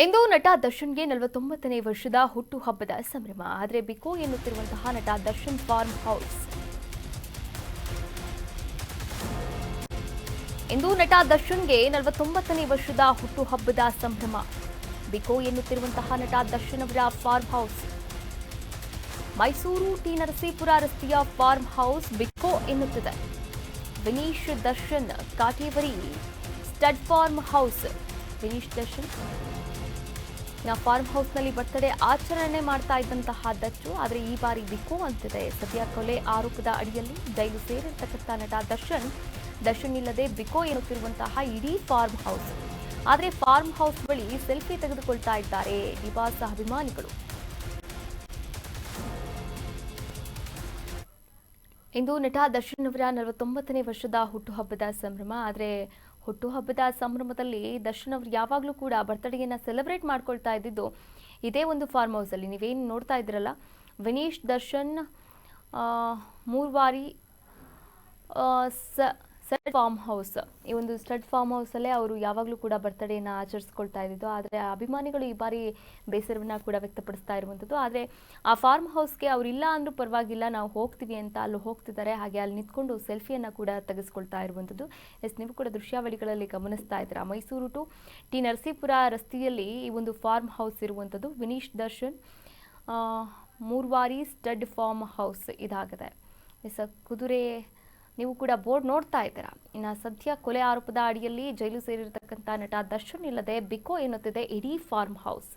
ಇಂದು ನಟ ದರ್ಶನ್ಗೆ 49ನೇ ವರ್ಷದ ಹುಟ್ಟುಹಬ್ಬದ ಸಂಭ್ರಮ. ಆದರೆ ಬಿಕೋ ಎನ್ನುತ್ತಿರುವಂತಹ ನಟ ದರ್ಶನ್ ಫಾರ್ಮ್ ಹೌಸ್. ಇಂದು ನಟ ದರ್ಶನ್ಗೆ 49ನೇ ವರ್ಷದ ಹುಟ್ಟುಹಬ್ಬದ ಸಂಭ್ರಮ. ಬಿಕೋ ಎನ್ನುತ್ತಿರುವಂತಹ ನಟ ದರ್ಶನ್ ಅವರ ಫಾರ್ಮ್ ಹೌಸ್ ಮೈಸೂರು ಟಿ ನರಸೀಪುರ ರಸ್ತೆಯ ಫಾರ್ಮ್ ಹೌಸ್ ಬಿಕೋ ಎನ್ನುತ್ತಿದೆ. Vinish Darshan Kateveri stud farm house. Vinish Darshan farm ಹೌಸ್ನಲ್ಲಿ ಬರ್ತ್ಡೇ ಆಚರಣೆ ಮಾಡ್ತಾ ಇದ್ದಂತಹ ದಚ್ಚು, ಆದರೆ ಈ ಬಾರಿ ಬಿಕೋ ಅಂತಿದೆ. ಸದ್ಯ ಕೊಲೆ ಆರೋಪದ ಅಡಿಯಲ್ಲಿ ಜೈಲು ಸೇರಿರ್ತಕ್ಕಂಥ ನಟ ದರ್ಶನ್ ಇಲ್ಲದೆ ಬಿಕೋ ಎನ್ನುತ್ತಿರುವಂತಹ ಇಡೀ ಫಾರ್ಮ್ ಹೌಸ್. ಆದರೆ ಫಾರ್ಮ್ ಹೌಸ್ ಬಳಿ ಸೆಲ್ಫಿ ತೆಗೆದುಕೊಳ್ತಾ ಇದ್ದಾರೆ ನಿವಾಸ ಅಭಿಮಾನಿಗಳು. ಇಂದು ನಟ ದರ್ಶನ್ ಅವರ 49ನೇ ವರ್ಷದ ಹುಟ್ಟುಹಬ್ಬದ ಸಂಭ್ರಮ. ಆದರೆ ಹುಟ್ಟುಹಬ್ಬದ ಸಂಭ್ರಮದಲ್ಲಿ ದರ್ಶನ್ ಅವರು ಯಾವಾಗಲೂ ಕೂಡ ಬರ್ತ್ಡೇಯನ್ನು ಸೆಲೆಬ್ರೇಟ್ ಮಾಡ್ಕೊಳ್ತಾ ಇದ್ದಿದ್ದು ಇದೇ ಒಂದು ಫಾರ್ಮ್ ಹೌಸಲ್ಲಿ. ನೀವೇನು ನೋಡ್ತಾ ಇದ್ದೀರಲ್ಲ, Vinish Darshan Moorvari stud farm house. ಈ ಒಂದು ಸ್ಟಡ್ ಫಾರ್ಮ್ ಹೌಸಲ್ಲೇ ಅವರು ಯಾವಾಗಲೂ ಕೂಡ ಬರ್ತ್ಡೇಯನ್ನು ಆಚರಿಸ್ಕೊಳ್ತಾ ಇದ್ದಿದ್ದು. ಆದರೆ ಅಭಿಮಾನಿಗಳು ಈ ಬಾರಿ ಬೇಸರವನ್ನು ಕೂಡ ವ್ಯಕ್ತಪಡಿಸ್ತಾ ಇರುವಂಥದ್ದು. ಆದರೆ ಆ ಫಾರ್ಮ್ ಹೌಸ್ಗೆ ಅವರಿಲ್ಲ ಅಂದರೂ ಪರವಾಗಿಲ್ಲ, ನಾವು ಹೋಗ್ತೀವಿ ಅಂತ ಅಲ್ಲಿ ಹೋಗ್ತಿದ್ದಾರೆ. ಹಾಗೆ ಅಲ್ಲಿ ನಿಂತ್ಕೊಂಡು ಸೆಲ್ಫಿಯನ್ನು ಕೂಡ ತೆಗೆದುಕೊಳ್ತಾ ಇರುವಂಥದ್ದು. ನೀವು ಕೂಡ ದೃಶ್ಯಾವಳಿಗಳಲ್ಲಿ ಗಮನಿಸ್ತಾ ಇದ್ದೀರಾ. ಮೈಸೂರು ಟು ಟಿ ನರಸೀಪುರ ರಸ್ತೆಯಲ್ಲಿ ಈ ಒಂದು ಫಾರ್ಮ್ ಹೌಸ್ ಇರುವಂಥದ್ದು. Vinish Darshan Moorvari stud farm house ಇದಾಗಿದೆ. ಕುದುರೆ ನೀವು ಕೂಡ ಬೋರ್ಡ್ ನೋಡ್ತಾ ಇದ್ದೀರಾ. ಇನ್ನು ಸದ್ಯ ಕೊಲೆ ಆರೋಪದ ಅಡಿಯಲ್ಲಿ ಜೈಲು ಸೇರಿರತಕ್ಕಂಥ ನಟ ದರ್ಶನ್ ಇಲ್ಲದೆ ಬಿಕೋ ಎನ್ನುತ್ತಿದೆ ಇಡೀ ಫಾರ್ಮ್ ಹೌಸ್.